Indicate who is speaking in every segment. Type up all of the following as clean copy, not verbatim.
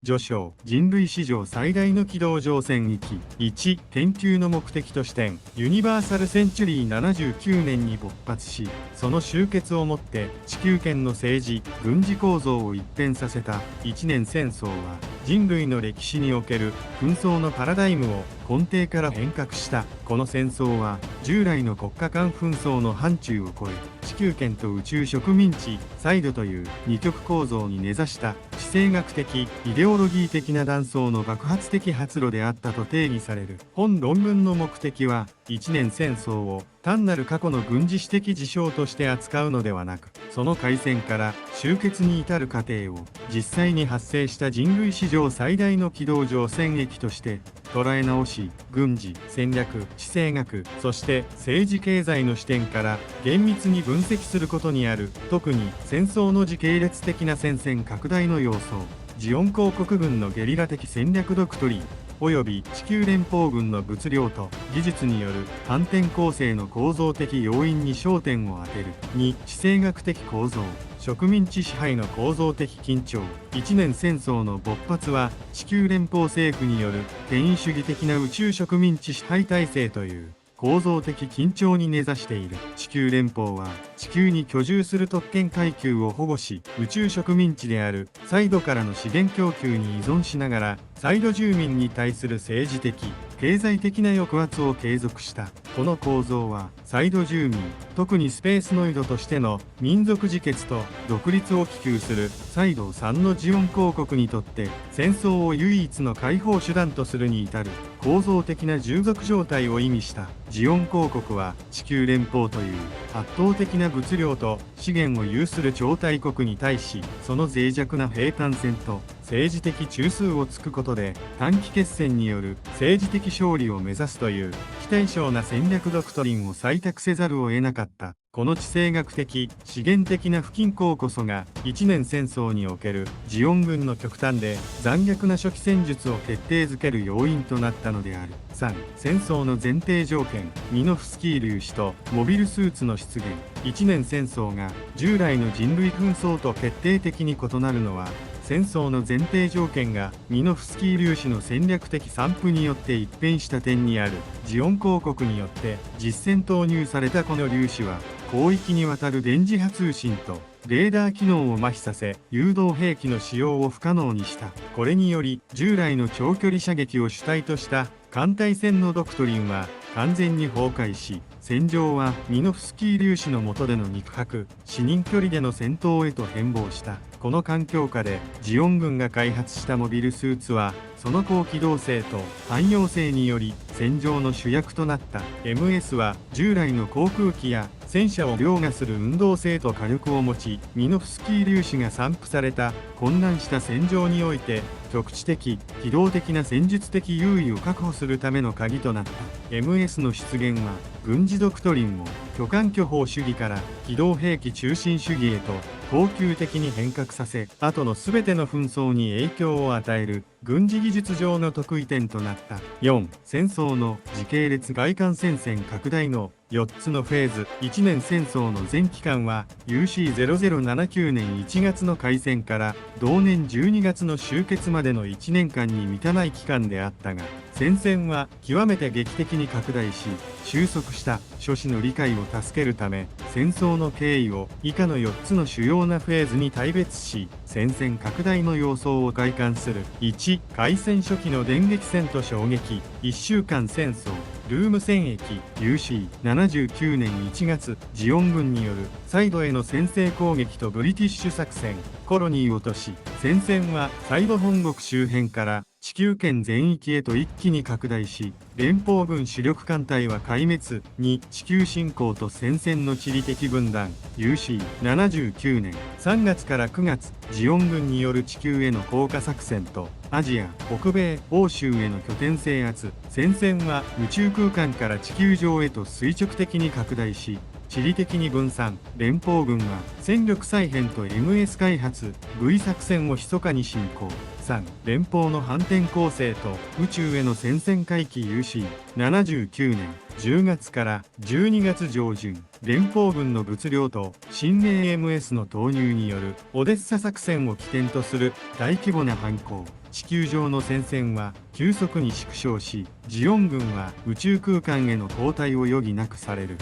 Speaker 1: 序章、人類史上最大の軌道上戦域。1、研究の目的と視点。ユニバーサルセンチュリー79年に勃発し、その終結をもって地球圏の政治、軍事構造を一変させた一年戦争は、人類の歴史における紛争のパラダイムを根底から変革した。この戦争は従来の国家間紛争の範疇を超え、地球圏と宇宙植民地サイドという二極構造に根ざした地政学的イデオロギー的な断層の爆発的発露であったと定義される。本論文の目的は一年戦争を単なる過去の軍事史的事象として扱うのではなく、その開戦から終結に至る過程を実際に発生した人類史上最大の軌道上戦役として捉え直し、軍事、戦略、地政学、そして政治経済の視点から厳密に分析することにある。特に戦争の時系列的な戦線拡大の要素、ジオン公国軍のゲリラ的戦略ドクトリン、および地球連邦軍の物量と技術による反転攻勢の構造的要因に焦点を当てる。2、地政学的構造、植民地支配の構造的緊張。一年戦争の勃発は地球連邦政府による権威主義的な宇宙植民地支配体制という構造的緊張に根ざしている。地球連邦は地球に居住する特権階級を保護し、宇宙植民地であるサイドからの資源供給に依存しながら、サイド住民に対する政治的、経済的な抑圧を継続した。この構造はサイド住民、特にスペースノイドとしての民族自決と独立を希求するサイド3のジオン公国にとって戦争を唯一の解放手段とするに至る構造的な従属状態を意味した。ジオン公国は地球連邦という圧倒的な物量と資源を有する超大国に対し、その脆弱な兵艦戦と政治的中枢を突くことで短期決戦による政治的勝利を目指すという非対称な戦略ドクトリンを採択せざるを得なかった。この地政学的資源的な不均衡こそが一年戦争におけるジオン軍の極端で残虐な初期戦術を決定づける要因となったのである。3、戦争の前提条件。ミノフスキー粒子とモビルスーツの出現。一年戦争が従来の人類紛争と決定的に異なるのは、戦争の前提条件がミノフスキー粒子の戦略的散布によって一変した点にある。ジオン公国によって実戦投入されたこの粒子は、広域にわたる電磁波通信とレーダー機能を麻痺させ、誘導兵器の使用を不可能にした。これにより従来の長距離射撃を主体とした艦隊戦のドクトリンは完全に崩壊し、戦場はミノフスキー粒子の下での肉薄、視認距離での戦闘へと変貌した。この環境下でジオン軍が開発したモビルスーツは、その高機動性と汎用性により戦場の主役となった。 MS は従来の航空機や戦車を凌駕する運動性と火力を持ち、ミノフスキー粒子が散布された混乱した戦場において局地的、機動的な戦術的優位を確保するための鍵となった。 MS の出現は軍事ドクトリンを巨艦巨砲主義から機動兵器中心主義へと恒久的に変革させ、後の全ての紛争に影響を与える軍事技術上の得意点となった。4、戦争の時系列外観戦線拡大の4つのフェーズ。一年戦争の全期間は UC0079 年1月の開戦から同年12月の終結までの1年間に満たない期間であったが、戦線は極めて劇的に拡大し、収束した諸子の理解を助けるため、戦争の経緯を以下の4つの主要なフェーズに大別し、戦線拡大の様相を概観する。1、開戦初期の電撃戦と衝撃。1週間戦争。ルーム戦役。UC79 年1月、ジオン軍によるサイドへの先制攻撃とブリティッシュ作戦。コロニー落とし。戦線はサイド本国周辺から地球圏全域へと一気に拡大し、連邦軍主力艦隊は壊滅。2、地球侵攻と戦線の地理的分断。UC79 年3月から9月、ジオン軍による地球への降下作戦とアジア、北米、欧州への拠点制圧。戦線は宇宙空間から地球上へと垂直的に拡大し、地理的に分散。連邦軍は戦力再編と MS 開発 V 作戦を密かに進行。3、連邦の反転攻勢と宇宙への戦線回帰。 UC79 年10月から12月上旬、連邦軍の物量と新鋭 MS の投入によるオデッサ作戦を起点とする大規模な反攻。地球上の戦線は急速に縮小し、ジオン軍は宇宙空間への後退を余儀なくされる。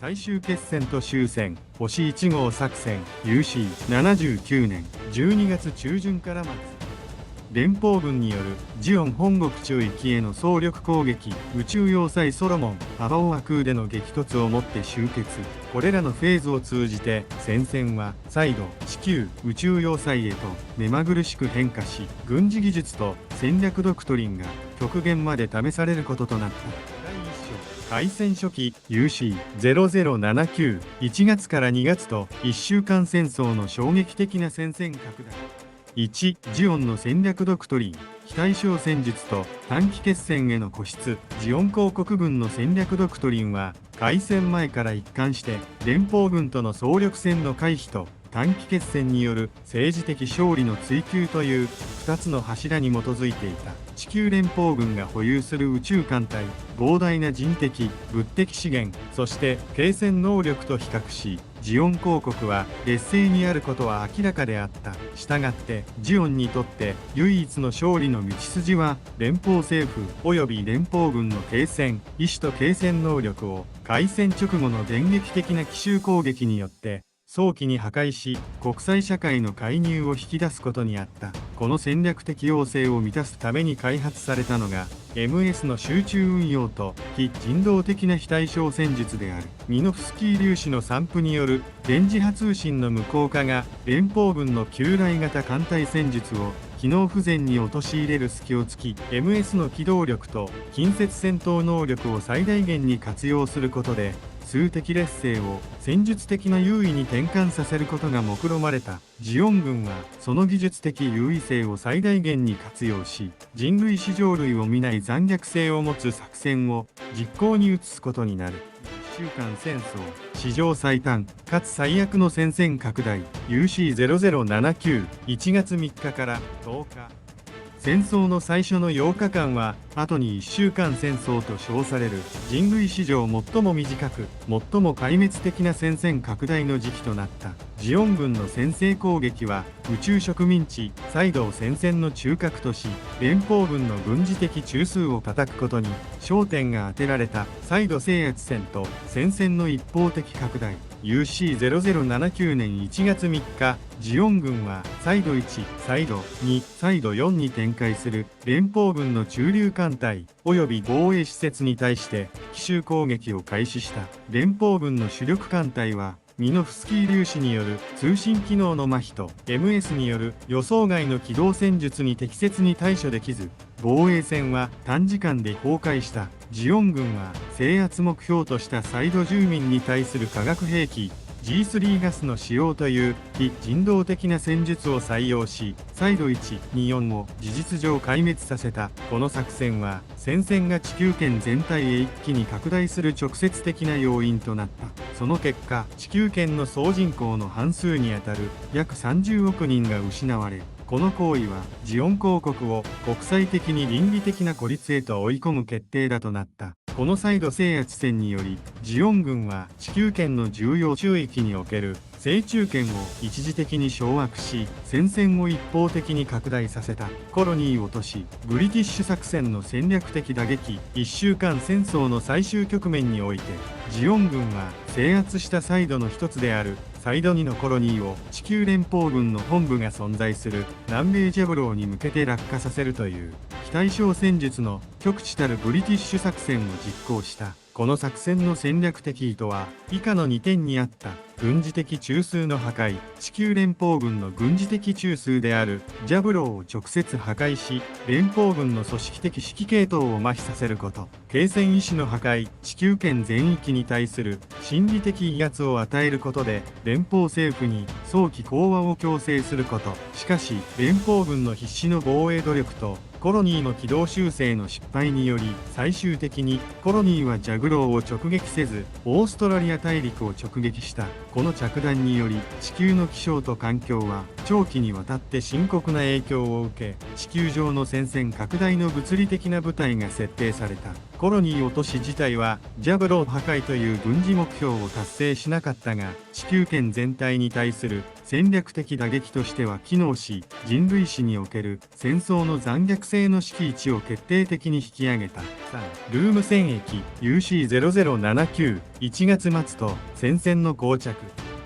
Speaker 1: 最終決戦と終戦、星1号作戦、UC79 年12月中旬から末。連邦軍によるジオン本国中域への総力攻撃、宇宙要塞ソロモン、パバオア空での激突をもって終結。これらのフェーズを通じて、戦線は再度地球、宇宙要塞へと目まぐるしく変化し、軍事技術と戦略ドクトリンが極限まで試されることとなった。第1章、開戦初期 UC0079、1月から2月と1週間戦争の衝撃的な戦線拡大。1. ジオンの戦略ドクトリン、非対称戦術と短期決戦への固執。ジオン公国軍の戦略ドクトリンは、開戦前から一貫して連邦軍との総力戦の回避と短期決戦による政治的勝利の追求という2つの柱に基づいていた。地球連邦軍が保有する宇宙艦隊、膨大な人的、物的資源、そして継戦能力と比較し、ジオン公国は劣勢にあることは明らかであった。したがってジオンにとって唯一の勝利の道筋は、連邦政府及び連邦軍の継戦、意思と継戦能力を開戦直後の電撃的な奇襲攻撃によって早期に破壊し、国際社会の介入を引き出すことにあった。この戦略的要請を満たすために開発されたのが MS の集中運用と非人道的な非対称戦術である。ミノフスキー粒子の散布による電磁波通信の無効化が連邦軍の旧来型艦隊戦術を機能不全に陥れる隙を突き、 MS の機動力と近接戦闘能力を最大限に活用することで、数的劣勢を戦術的な優位に転換させることが目論まれた。ジオン軍はその技術的優位性を最大限に活用し、人類史上類を見ない残虐性を持つ作戦を実行に移すことになる。1週間戦争、史上最短かつ最悪の戦線拡大 UC0079、 1月3日から10日。戦争の最初の8日間は後に1週間戦争と称される人類史上最も短く最も壊滅的な戦線拡大の時期となった。ジオン軍の先制攻撃は宇宙植民地サイドを戦線の中核とし、連邦軍の軍事的中枢を叩くことに焦点が当てられた。サイド制圧戦と戦線の一方的拡大。 UC0079 年1月3日、ジオン軍はサイド1、サイド2、サイド4に展開する連邦軍の駐留艦隊及び防衛施設に対して奇襲攻撃を開始した。連邦軍の主力艦隊はミノフスキー粒子による通信機能の麻痺と MS による予想外の機動戦術に適切に対処できず、防衛線は短時間で崩壊した。ジオン軍は制圧目標としたサイド住民に対する化学兵器 G3 ガスの使用という非人道的な戦術を採用し、サイド1、2、4を事実上壊滅させた。この作戦は戦線が地球圏全体へ一気に拡大する直接的な要因となった。その結果、地球圏の総人口の半数にあたる約30億人が失われ、この行為はジオン公国を国際的に倫理的な孤立へと追い込む決定だとなった。このサイド制圧戦により、ジオン軍は地球圏の重要宙域における制中権を一時的に掌握し、戦線を一方的に拡大させた。コロニーを落とし、ブリティッシュ作戦の戦略的打撃。1週間戦争の最終局面において、ジオン軍は制圧したサイドの一つであるサイド2のコロニーを地球連邦軍の本部が存在する南米ジャブローに向けて落下させるという非対称戦術の極地たるブリティッシュ作戦を実行した。この作戦の戦略的意図は以下の2点にあった。軍事的中枢の破壊。地球連邦軍の軍事的中枢であるジャブローを直接破壊し、連邦軍の組織的指揮系統を麻痺させること。継戦意志の破壊。地球圏全域に対する心理的威圧を与えることで連邦政府に早期講和を強制すること。しかし連邦軍の必死の防衛努力とコロニーの軌道修正の失敗により、最終的にコロニーはジャグローを直撃せずオーストラリア大陸を直撃した。この着弾により地球の気象と環境は長期にわたって深刻な影響を受け、地球上の戦線拡大の物理的な部隊が設定された。コロニー落とし自体はジャブロー破壊という軍事目標を達成しなかったが、地球圏全体に対する戦略的打撃としては機能し、人類史における戦争の残虐性の敷地を決定的に引き上げた。3. ルーム戦役 UC0079 1月末と戦線の膠着。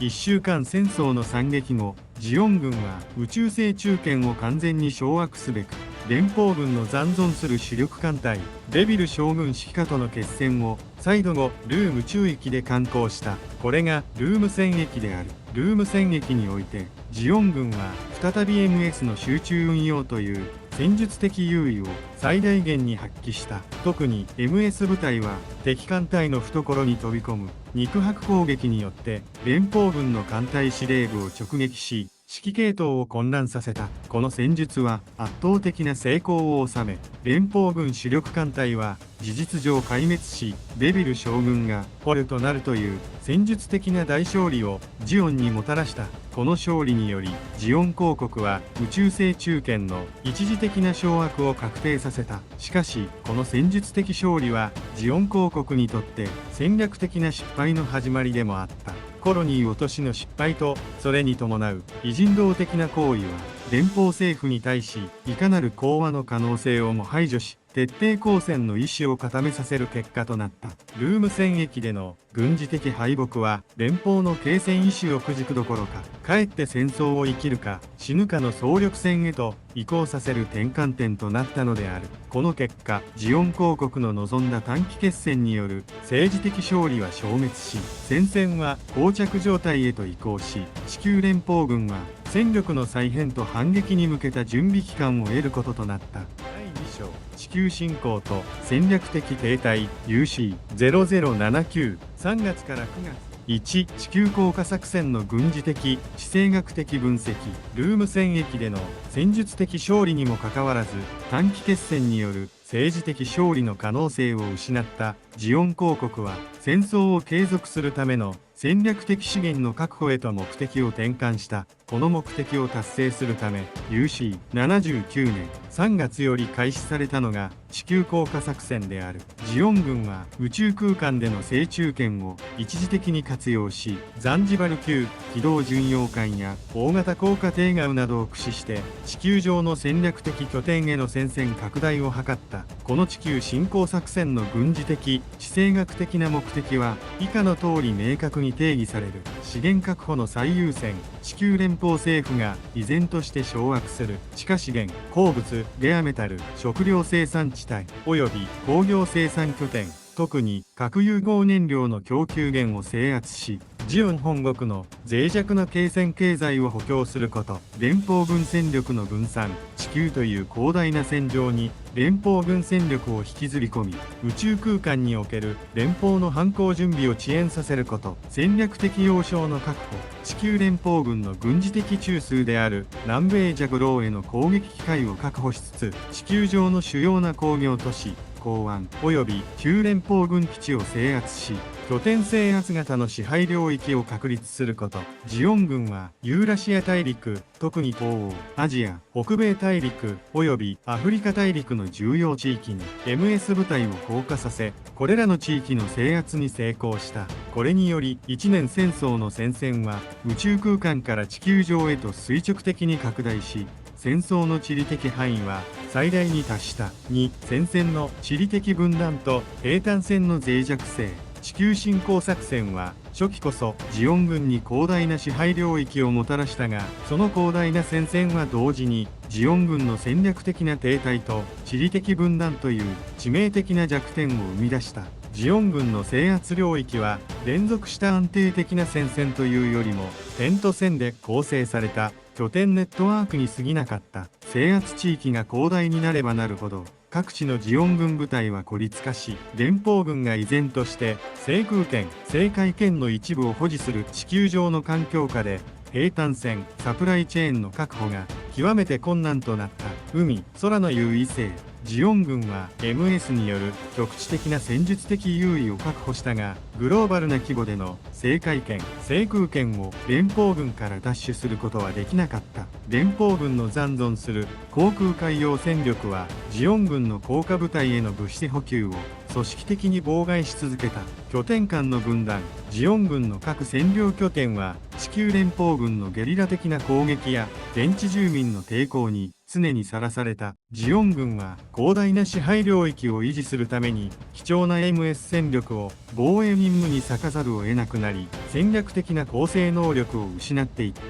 Speaker 1: 1週間戦争の惨劇後、ジオン軍は宇宙船中堅を完全に掌握すべく、連邦軍の残存する主力艦隊デビル将軍指揮下との決戦を再度後ルーム中域で敢行した。これがルーム戦役である。ルーム戦役においてジオン軍は再び MS の集中運用という戦術的優位を最大限に発揮した。特に MS 部隊は敵艦隊の懐に飛び込む肉薄攻撃によって連邦軍の艦隊司令部を直撃し、指揮系統を混乱させた。この戦術は圧倒的な成功を収め、連邦軍主力艦隊は事実上壊滅し、デビル将軍が捕虜となるという戦術的な大勝利をジオンにもたらした。この勝利によりジオン公国は宇宙船中堅の一時的な掌握を確定させた。しかしこの戦術的勝利はジオン公国にとって戦略的な失敗の始まりでもあった。コロニー落としの失敗とそれに伴う異人道的な行為は連邦政府に対しいかなる講和の可能性をも排除し、徹底抗戦の意思を固めさせる結果となった。ルーム戦役での軍事的敗北は連邦の継戦意志をくじくどころか、かえって戦争を生きるか死ぬかの総力戦へと移行させる転換点となったのである。この結果、ジオン公国の望んだ短期決戦による政治的勝利は消滅し、戦線は膠着状態へと移行し、地球連邦軍は戦力の再編と反撃に向けた準備期間を得ることとなった。第2章、地球侵攻と戦略的停滞 UC0079 3月から9月。1. 地球降下作戦の軍事的・地政学的分析。ルーム戦役での戦術的勝利にもかかわらず、短期決戦による政治的勝利の可能性を失ったジオン公国は、戦争を継続するための戦略的資源の確保へと目的を転換した。この目的を達成するため UC79 年3月より開始されたのが地球降下作戦である。ジオン軍は宇宙空間での正中堅を一時的に活用し、ザンジバル級機動巡洋艦や大型降下艇ガウなどを駆使して地球上の戦略的拠点への戦線拡大を図った。この地球侵攻作戦の軍事的・地政学的な目的は以下の通り明確に定義される。資源確保の最優先。地球連邦政府が依然として掌握する地下資源、鉱物、レアメタル、食料生産地帯及び工業生産拠点、特に核融合燃料の供給源を制圧し、ジオン本国の脆弱な継戦経済を補強すること。連邦軍戦力の分散。地球という広大な戦場に連邦軍戦力を引きずり込み、宇宙空間における連邦の反攻準備を遅延させること。戦略的要衝の確保。地球連邦軍の軍事的中枢である南米ジャグローへの攻撃機会を確保しつつ、地球上の主要な工業都市、港湾及び旧連邦軍基地を制圧し、拠点制圧型の支配領域を確立すること。ジオン軍はユーラシア大陸、特に東欧、アジア、北米大陸及びアフリカ大陸の重要地域に MS 部隊を降下させ、これらの地域の制圧に成功した。これにより一年戦争の戦線は宇宙空間から地球上へと垂直的に拡大し、戦争の地理的範囲は最大に達した。2. 戦線の地理的分断と兵站線の脆弱性。地球侵攻作戦は初期こそジオン軍に広大な支配領域をもたらしたが、その広大な戦線は同時にジオン軍の戦略的な停滞と地理的分断という致命的な弱点を生み出した。ジオン軍の制圧領域は連続した安定的な戦線というよりも点と線で構成された拠点ネットワークに過ぎなかった。制圧地域が広大になればなるほど、各地のジオン軍部隊は孤立化し、連邦軍が依然として制空権、制海権の一部を保持する地球上の環境下で、兵站線、サプライチェーンの確保が極めて困難となった。海、空の優位性。ジオン軍は MS による局地的な戦術的優位を確保したが、グローバルな規模での制海権、制空権を連邦軍から奪取することはできなかった。連邦軍の残存する航空海洋戦力はジオン軍の降下部隊への物資補給を組織的に妨害し続けた。拠点間の分断。ジオン軍の各占領拠点は地球連邦軍のゲリラ的な攻撃や現地住民の抵抗に常にさらされた。ジオン軍は広大な支配領域を維持するために貴重な MS 戦力を防衛任務に割かざるを得なくなり、戦略的な構成能力を失っていった。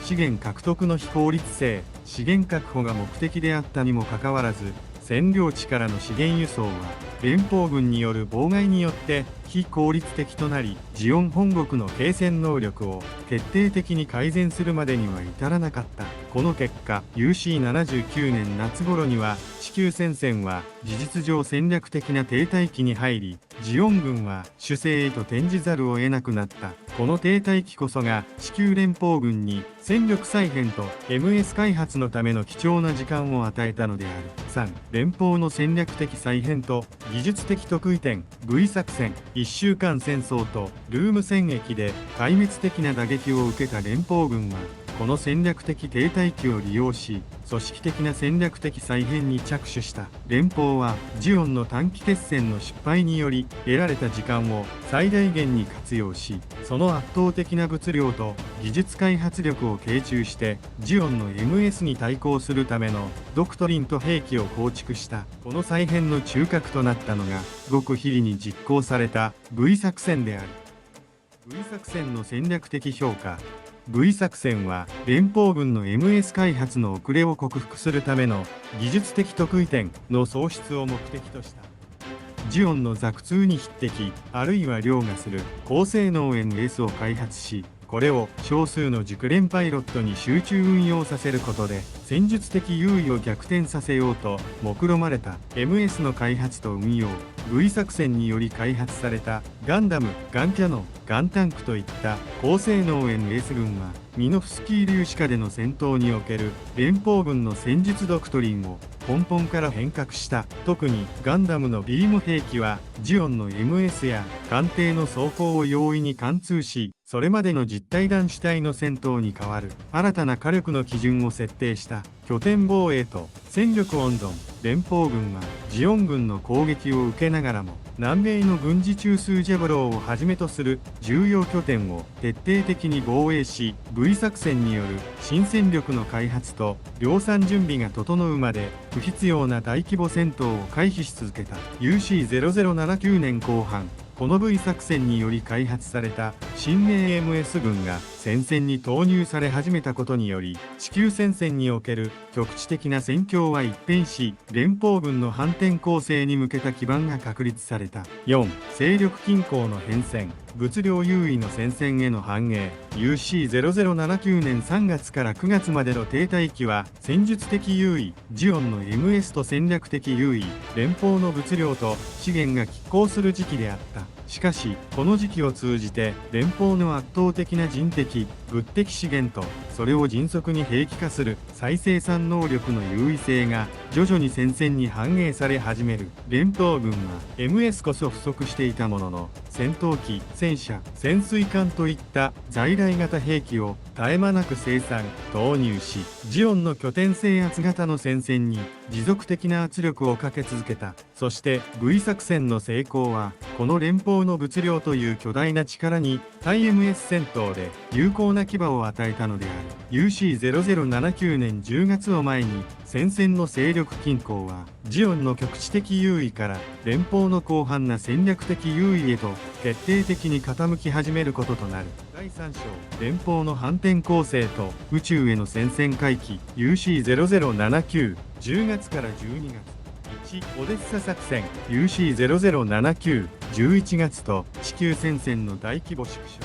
Speaker 1: 資源獲得の非効率性。資源確保が目的であったにもかかわらず、占領地からの資源輸送は連邦軍による妨害によって非効率的となり、ジオン本国の継戦能力を決定的に改善するまでには至らなかった。この結果、UC79 年夏頃には地球戦線は事実上戦略的な停滞期に入り、ジオン軍は守勢へと転じざるを得なくなった。この停滞期こそが地球連邦軍に戦力再編と MS 開発のための貴重な時間を与えたのである。3. 連邦の戦略的再編と技術的得意点。 V 作戦。1週間戦争とルーム戦役で壊滅的な打撃を受けた連邦軍は、この戦略的停滞期を利用し、組織的な戦略的再編に着手した。連邦はジオンの短期決戦の失敗により得られた時間を最大限に活用し、その圧倒的な物量と技術開発力を傾注してジオンの MS に対抗するためのドクトリンと兵器を構築した。この再編の中核となったのがごく秘裏に実行された V 作戦である。 V 作戦の戦略的評価。V 作戦は連邦軍の MS 開発の遅れを克服するための技術的得意点の創出を目的とした。ジオンのザク2に匹敵あるいは凌駕する高性能 MS を開発し、これを少数の熟練パイロットに集中運用させることで戦術的優位を逆転させようと目論まれた。 MS の開発と運用。 V 作戦により開発されたガンダム、ガンキャノン、ガンタンクといった高性能 MS 軍はミノフスキー粒子下での戦闘における連邦軍の戦術ドクトリンを根本から変革した。特にガンダムのビーム兵器はジオンの MS や艦艇の装甲を容易に貫通し、それまでの実体弾主体の戦闘に代わる新たな火力の基準を設定した。拠点防衛と戦力温存。連邦軍はジオン軍の攻撃を受けながらも南米の軍事中枢ジェボローをはじめとする重要拠点を徹底的に防衛し、 V 作戦による新戦力の開発と量産準備が整うまで不必要な大規模戦闘を回避し続けた。 UC0079 年後半、この V 作戦により開発された新鋭 MS 軍が戦線に投入され始めたことにより、地球戦線における局地的な戦況は一変し、連邦軍の反転攻勢に向けた基盤が確立された。4. 勢力均衡の変遷。物量優位の戦線への反映。 UC0079 年3月から9月までの停滞期は戦術的優位、ジオンの MS と戦略的優位、連邦の物量と資源が拮抗する時期であった。しかしこの時期を通じて連邦の圧倒的な人的物的資源とそれを迅速に兵器化する再生産能力の優位性が徐々に戦線に反映され始める。連邦軍は MS こそ不足していたものの、戦闘機、戦車、潜水艦といった在来型兵器を絶え間なく生産投入し、ジオンの拠点制圧型の戦線に持続的な圧力をかけ続けた。そして V 作戦の成功はこの連邦の物量という巨大な力に対 MS 戦闘で有効な牙を与えたのである。 UC0079 年10月を前に戦線の勢力均衡はジオンの局地的優位から連邦の広範な戦略的優位へと決定的に傾き始めることとなる。第3章、連邦の反転攻勢と宇宙への戦線回帰。 UC0079 10月から12月。1. オデッサ作戦。 UC0079 11月と地球戦線の大規模縮小。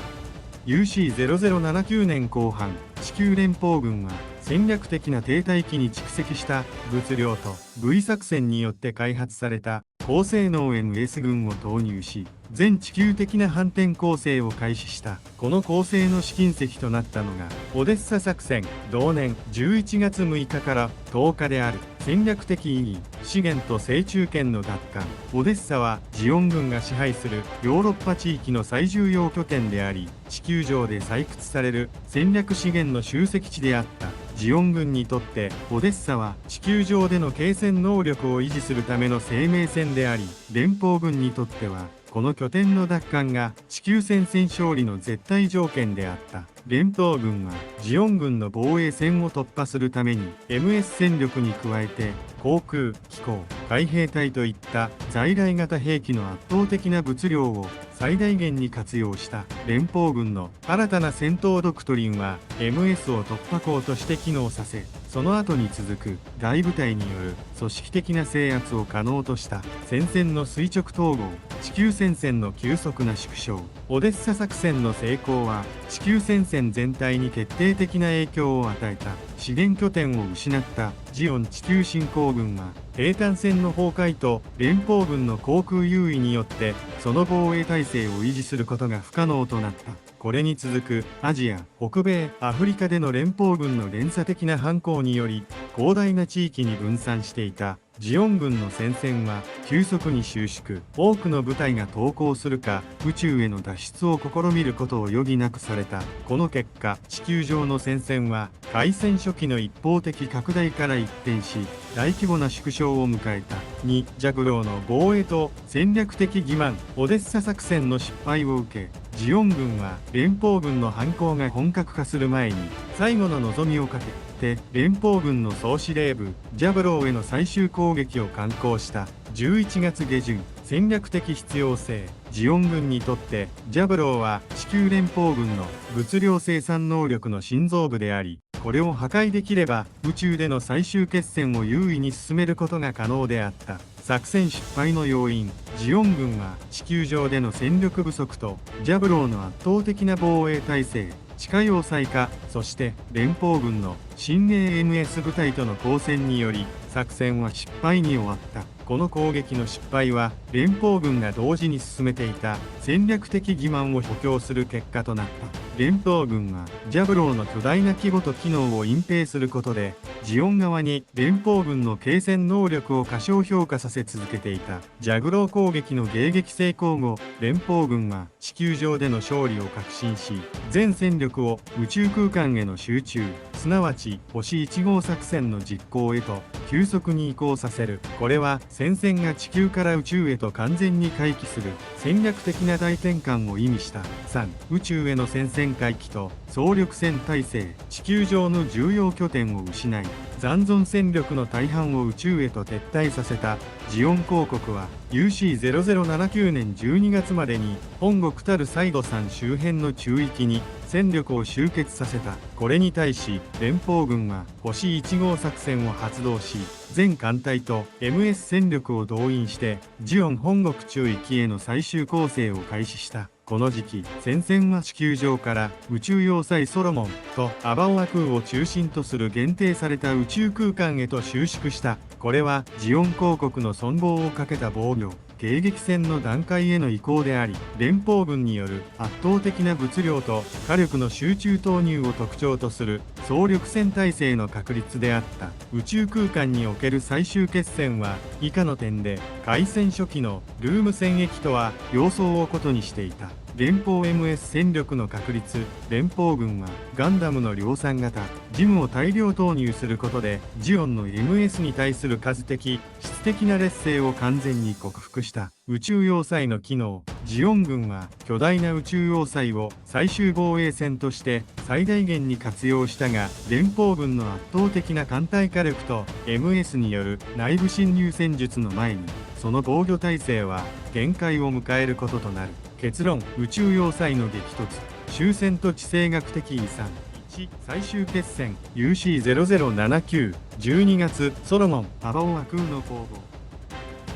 Speaker 1: UC0079 年後半、地球連邦軍は戦略的な停滞期に蓄積した物量と V 作戦によって開発された高性能 MS 軍を投入し、全地球的な反転攻勢を開始した。この攻勢の試金石となったのがオデッサ作戦。同年11月6日から10日である。戦略的意義、資源と制中権の奪還。オデッサはジオン軍が支配するヨーロッパ地域の最重要拠点であり、地球上で採掘される戦略資源の集積地であった。ジオン軍にとってオデッサは地球上での継戦能力を維持するための生命線であり、連邦軍にとってはこの拠点の奪還が地球戦線勝利の絶対条件であった。連邦軍はジオン軍の防衛線を突破するために MS 戦力に加えて航空、機構、海兵隊といった在来型兵器の圧倒的な物量を最大限に活用した。連邦軍の新たな戦闘ドクトリンは MS を突破口として機能させ、その後に続く大部隊による組織的な制圧を可能とした。戦線の垂直統合、地球戦線の急速な縮小、オデッサ作戦の成功は地球戦線全体に決定的な影響を与えた。資源拠点を失ったジオン地球侵攻軍は兵站線の崩壊と連邦軍の航空優位によってその防衛体制を維持することが不可能となった。これに続くアジア、北米、アフリカでの連邦軍の連鎖的な反攻により広大な地域に分散していたジオン軍の戦線は急速に収縮。多くの部隊が投降するか宇宙への脱出を試みることを余儀なくされた。この結果、地球上の戦線は開戦初期の一方的拡大から一転し大規模な縮小を迎えた。2、ジャグローの防衛と戦略的欺瞞、オデッサ作戦の失敗を受けジオン軍は連邦軍の反攻が本格化する前に最後の望みをかけて連邦軍の総司令部ジャブローへの最終攻撃を敢行した。11月下旬、戦略的必要性、ジオン軍にとってジャブローは地球連邦軍の物量生産能力の心臓部であり、これを破壊できれば宇宙での最終決戦を優位に進めることが可能であった。作戦失敗の要因、ジオン軍は地球上での戦力不足とジャブローの圧倒的な防衛体制、地下要塞化、そして連邦軍の新鋭 MS 部隊との交戦により作戦は失敗に終わった。この攻撃の失敗は連邦軍が同時に進めていた戦略的欺瞞を補強する結果となった。連邦軍はジャブローの巨大な規模と機能を隠蔽することでジオン側に連邦軍の継戦能力を過小評価させ続けていた。ジャグロー攻撃の迎撃成功後、連邦軍は地球上での勝利を確信し全戦力を宇宙空間への集中、すなわち星1号作戦の実行へと急速に移行させる。これは戦線が地球から宇宙へと完全に回帰する戦略的な大転換を意味した。3、宇宙への戦線回帰と総力戦体制、地球上の重要拠点を失い残存戦力の大半を宇宙へと撤退させた。ジオン公国は UC0079 年12月までに本国たるサイド山周辺の中域に戦力を集結させた。これに対し連邦軍は星1号作戦を発動し全艦隊と MS 戦力を動員してジオン本国中域への最終攻勢を開始した。この時期、戦線は地球上から宇宙要塞ソロモンとアバオア空を中心とする限定された宇宙空間へと収縮した。これはジオン公国の存亡をかけた防御、迎撃戦の段階への移行であり、連邦軍による圧倒的な物量と火力の集中投入を特徴とする総力戦体制の確立であった。宇宙空間における最終決戦は以下の点で開戦初期のルーム戦役とは様相を異にしていた。連邦 MS 戦力の確立、連邦軍はガンダムの量産型ジムを大量投入することでジオンの MS に対する数的質的な劣勢を完全に克服した。宇宙要塞の機能、ジオン軍は巨大な宇宙要塞を最終防衛線として最大限に活用したが、連邦軍の圧倒的な艦隊火力と MS による内部侵入戦術の前にその防御体制は限界を迎えることとなる。結論、宇宙要塞の激突、終戦と地政学的遺産。1、最終決戦 UC0079 12月ソロモン・アバオア空の攻防。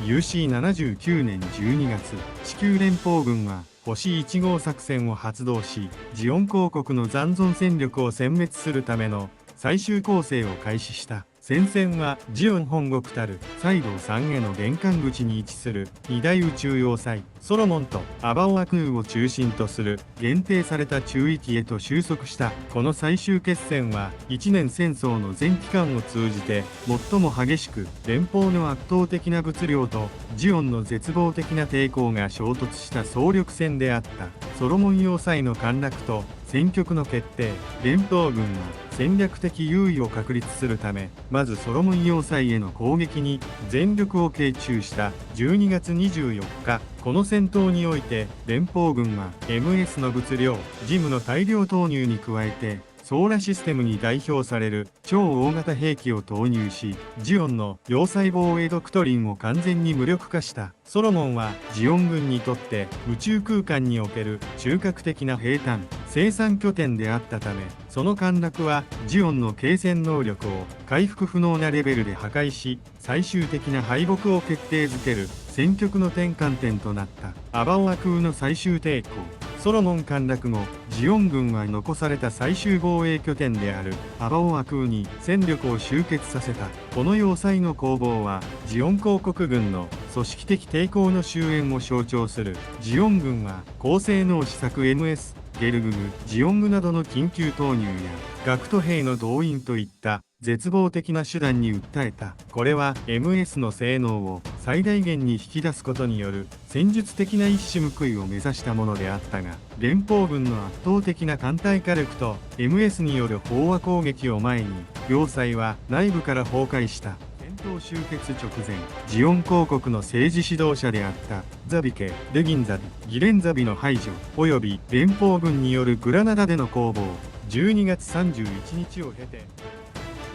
Speaker 1: UC79 年12月、地球連邦軍は星1号作戦を発動しジオン公国の残存戦力を殲滅するための最終攻勢を開始した。戦線はジオン本国たるサイド3への玄関口に位置する2大宇宙要塞ソロモンとアバオア空を中心とする限定された中域へと収束した。この最終決戦は一年戦争の全期間を通じて最も激しく連邦の圧倒的な物量とジオンの絶望的な抵抗が衝突した総力戦であった。ソロモン要塞の陥落と戦局の決定。連邦軍は戦略的優位を確立するため、まずソロモン要塞への攻撃に全力を傾注した12月24日、この戦闘において連邦軍は MS の物量、ジムの大量投入に加えて、ソーラシステムに代表される超大型兵器を投入し、ジオンの要塞防衛ドクトリンを完全に無力化した。ソロモンはジオン軍にとって宇宙空間における中核的な兵站、生産拠点であったため、その陥落はジオンの継戦能力を回復不能なレベルで破壊し、最終的な敗北を決定づける戦局の転換点となった。アバオア空の最終抵抗。ソロモン陥落後、ジオン軍は残された最終防衛拠点であるアバオア空に戦力を集結させた。この要塞の攻防は、ジオン公国軍の組織的抵抗の終焉を象徴する。ジオン軍は高性能施策 MS、ゲルググ、ジオングなどの緊急投入や学徒兵の動員といった絶望的な手段に訴えた。これは MS の性能を最大限に引き出すことによる戦術的な一矢報いを目指したものであったが、連邦軍の圧倒的な艦隊火力と MS による飽和攻撃を前に、要塞は内部から崩壊した。戦闘終結直前、ジオン公国の政治指導者であったザビ家、レギンザビ、ギレンザビの排除、及び連邦軍によるグラナダでの攻防、12月31日を経て、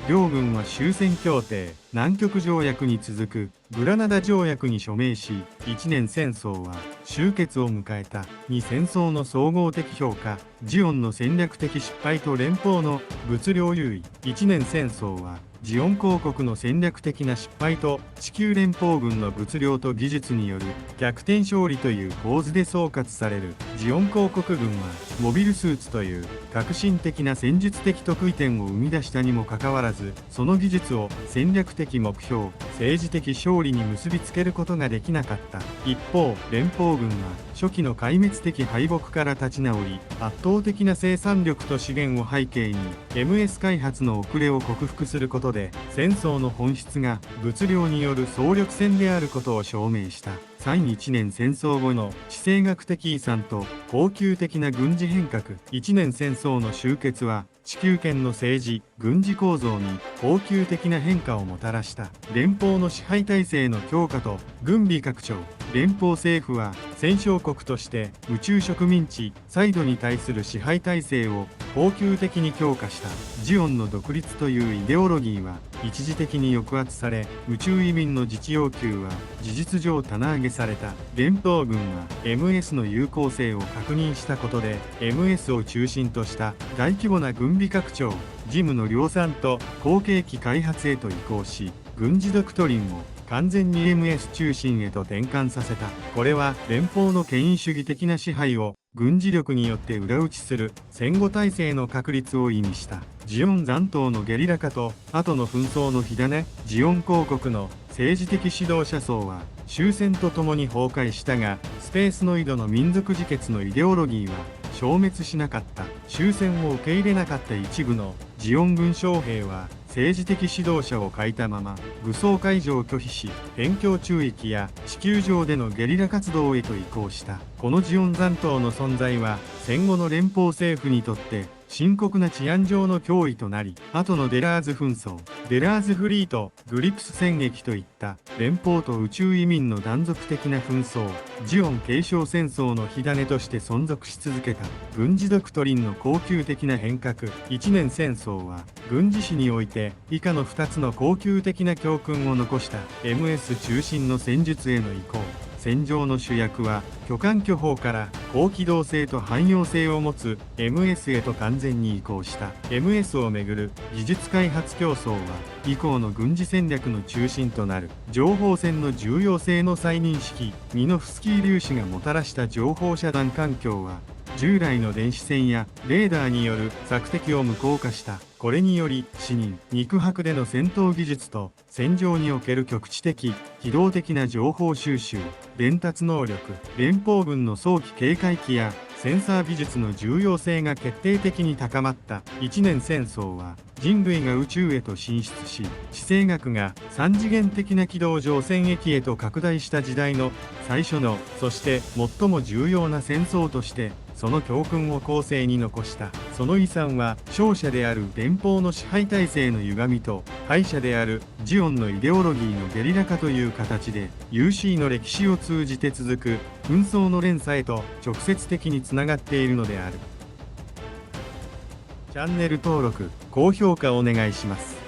Speaker 1: 両軍は終戦協定、南極条約に続くグラナダ条約に署名し、1年戦争は終結を迎えた。2戦争の総合的評価、ジオンの戦略的失敗と連邦の物量優位。1年戦争はジオン公国の戦略的な失敗と地球連邦軍の物量と技術による逆転勝利という構図で総括される。ジオン公国軍はモビルスーツという革新的な戦術的得意点を生み出したにもかかわらず、その技術を戦略的目標、政治的勝利に結びつけることができなかった。一方、連邦軍は初期の壊滅的敗北から立ち直り、圧倒的な生産力と資源を背景に MS 開発の遅れを克服することで、戦争の本質が物量による総力戦であることを証明した。3、1年戦争後の地政学的遺産と恒久的な軍事変革。1年戦争の終結は地球圏の政治、軍事構造に恒久的な変化をもたらした。連邦の支配体制の強化と軍備拡張。連邦政府は戦勝国として宇宙植民地サイドに対する支配体制を恒久的に強化した。ジオンの独立というイデオロギーは一時的に抑圧され、宇宙移民の自治要求は事実上棚上げされた。連邦軍は MS の有効性を確認したことで、 MS を中心とした大規模な軍備拡張、ジムの量産と後継機開発へと移行し、軍事ドクトリンを完全に MS 中心へと転換させた。これは連邦の権威主義的な支配を軍事力によって裏打ちする戦後体制の確立を意味した。ジオン残党のゲリラ化と後の紛争の火種。ジオン公国の政治的指導者層は終戦とともに崩壊したが、スペースノイドの民族自決のイデオロギーは消滅しなかった。終戦を受け入れなかった一部のジオン軍将兵は政治的指導者を欠いたまま武装解除を拒否し、辺境中域や地球上でのゲリラ活動へと移行した。このジオン残党の存在は戦後の連邦政府にとって深刻な治安上の脅威となり、後のデラーズ紛争、デラーズフリート、グリプス戦役といった連邦と宇宙移民の断続的な紛争、ジオン継承戦争の火種として存続し続けた。軍事ドクトリンの恒久的な変革。1年戦争は軍事史において以下の2つの恒久的な教訓を残した。 MS 中心の戦術への移行。戦場の主役は巨艦巨砲から高機動性と汎用性を持つ MS へと完全に移行した。 MS をめぐる技術開発競争は以降の軍事戦略の中心となる。情報戦の重要性の再認識。ミノフスキー粒子がもたらした情報遮断環境は従来の電子戦やレーダーによる索敵を無効化した。これにより死人、肉薄での戦闘技術と戦場における局地的、機動的な情報収集、伝達能力、連邦軍の早期警戒機やセンサー技術の重要性が決定的に高まった。1年戦争は人類が宇宙へと進出し、地政学が三次元的な軌道上戦役へと拡大した時代の最初の、そして最も重要な戦争としてその教訓を後世に残した。その遺産は勝者である連邦の支配体制の歪みと敗者であるジオンのイデオロギーのゲリラ化という形で UC の歴史を通じて続く紛争の連鎖へと直接的につながっているのである。チャンネル登録、高評価お願いします。